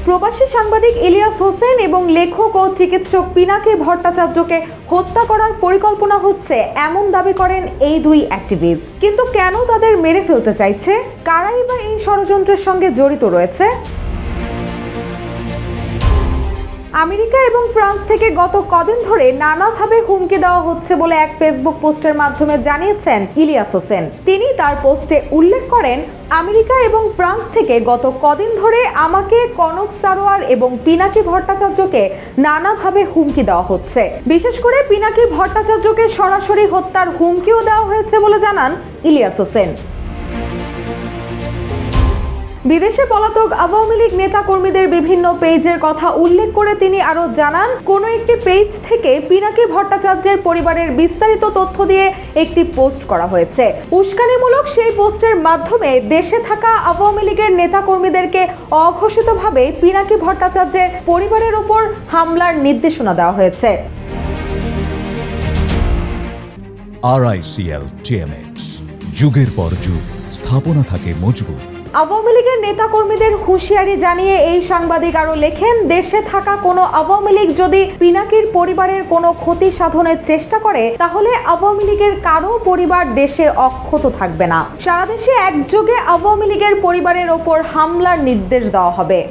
প্রবাসী সাংবাদিক ইলিয়াস হোসেন এবং লেখক ও চিকিৎসক পিনাকি ভট্টাচার্যকে হত্যা করার পরিকল্পনা হচ্ছে এমন দাবি করেন এই দুই অ্যাক্টিভিস্ট। কিন্তু কেন তাদের মেরে ফেলতে চাইছে, কারাই বা এই ষড়যন্ত্রের সঙ্গে জড়িত রয়েছে? আমেরিকা এবং ফ্রান্স থেকে গত কদিন ধরে নানাভাবে হুমকি দেওয়া হচ্ছে বলে এক ফেসবুক পোস্টের মাধ্যমে জানিয়েছেন ইলিয়াস হোসেন। তিনি তার পোস্টে উল্লেখ করেন, আমেরিকা এবং ফ্রান্স থেকে গত কদিন ধরে আমাকে, কনক সারোয়ার এবং পিনাকি ভট্টাচার্যকে নানাভাবে হুমকি দেওয়া হচ্ছে। বিশেষ করে পিনাকি ভট্টাচার্যকে সরাসরি হত্যার হুমকিও দেওয়া হয়েছে বলে জানান ইলিয়াস হোসেন। বিদেশে পলাতক আওয়ামী লীগ নেতা কর্মীদের বিভিন্ন পেজের কথা উল্লেখ করে তিনি আরো জানান, কোন একটি পেজ থেকে পিনাকি ভট্টাচার্যের পরিবারের বিস্তারিত তথ্য দিয়ে একটি পোস্ট করা হয়েছে। উস্কানিমূলক সেই পোস্টের মাধ্যমে দেশে থাকা আওয়ামী লীগের নেতা কর্মীদেরকে অঘোষিতভাবে পিনাকি ভট্টাচার্যের পরিবারের উপর হামলার নির্দেশনা দেওয়া হয়েছে। RICL TMX, যুগের পর যুগ স্থাপনা থাকে মজবুত। আওয়ামী লীগের নেতা কর্মীদের হুঁশিয়ারি জানিয়ে এই সাংবাদিক আরো লেখেন, দেশে থাকা কোনো আওয়ামী লীগ যদি পিনাকির পরিবারের কোনো ক্ষতি সাধনের চেষ্টা করে, তাহলে আওয়ামী লীগের কারো পরিবার দেশে অক্ষত থাকবে না। সারা দেশে একযোগে আওয়ামী লীগের পরিবারের ওপর হামলার নির্দেশ দেওয়া হবে।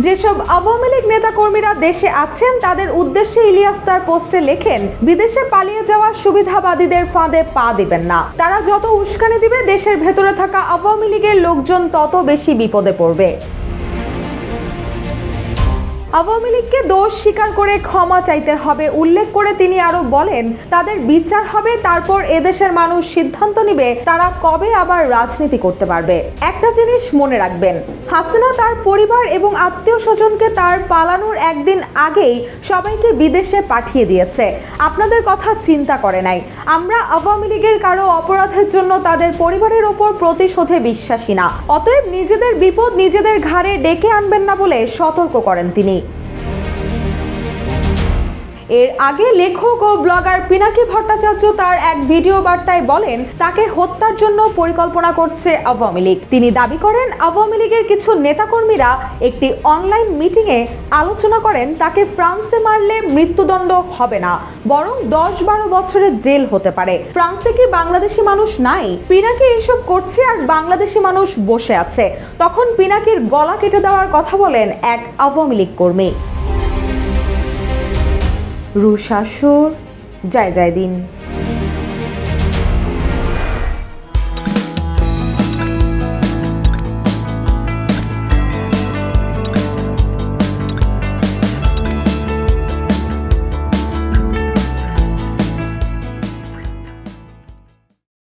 যেসব আওয়ামী লীগ নেতাকর্মীরা দেশে আছেন তাদের উদ্দেশ্যে ইলিয়াস তার পোস্টে লেখেন, বিদেশে পালিয়ে যাওয়া সুবিধাবাদীদের ফাঁদে পা দিবেন না। তারা যত উস্কানি দিবে, দেশের ভেতরে থাকা আওয়ামী লীগের লোকজন তত বেশি বিপদে পড়বে। আওয়ামী লীগকে দোষ স্বীকার করে ক্ষমা চাইতে হবে উল্লেখ করে তিনি আরো বলেন, তাদের বিচার হবে, তারপর এদেশের মানুষ সিদ্ধান্ত নিবে তারা কবে আবার রাজনীতি করতে পারবে। একটা জিনিস মনে রাখবেন, হাসিনা তার পরিবার এবং আত্মীয় স্বজনকে তার পালানোর একদিন আগেই সবাইকে বিদেশে পাঠিয়ে দিয়েছে। আপনাদের কথা চিন্তা করে নাই। আমরা আওয়ামী লীগের কারো অপরাধের জন্য তাদের পরিবারের ওপর প্রতিশোধে বিশ্বাসী না। অতএব নিজেদের বিপদ নিজেদের ঘাড়ে ডেকে আনবেন না বলে সতর্ক করেন তিনি। এর আগে লেখক ও ব্লগার পিনাকি ভট্টাচার্য তার এক ভিডিও বার্তায় বলেন, তাকে হত্যার জন্য পরিকল্পনা করছে আওয়ামী লীগ। তিনি দাবি করেন, আওয়ামী লীগের কিছু নেতাকর্মীরা একটি অনলাইন মিটিংয়ে আলোচনা করেন তাকে ফ্রান্সে মারলে মৃত্যুদণ্ড হবে না, বরং 10-12 বছরের জেল হতে পারে। ফ্রান্সে কি বাংলাদেশি মানুষ নাই? পিনাকি এসব করছে আর বাংলাদেশি মানুষ বসে আছে। তখন পিনাকির গলা কেটে দেওয়ার কথা বলেন এক আওয়ামী লীগ কর্মী। রুশাসুর, জয় জয় দিন।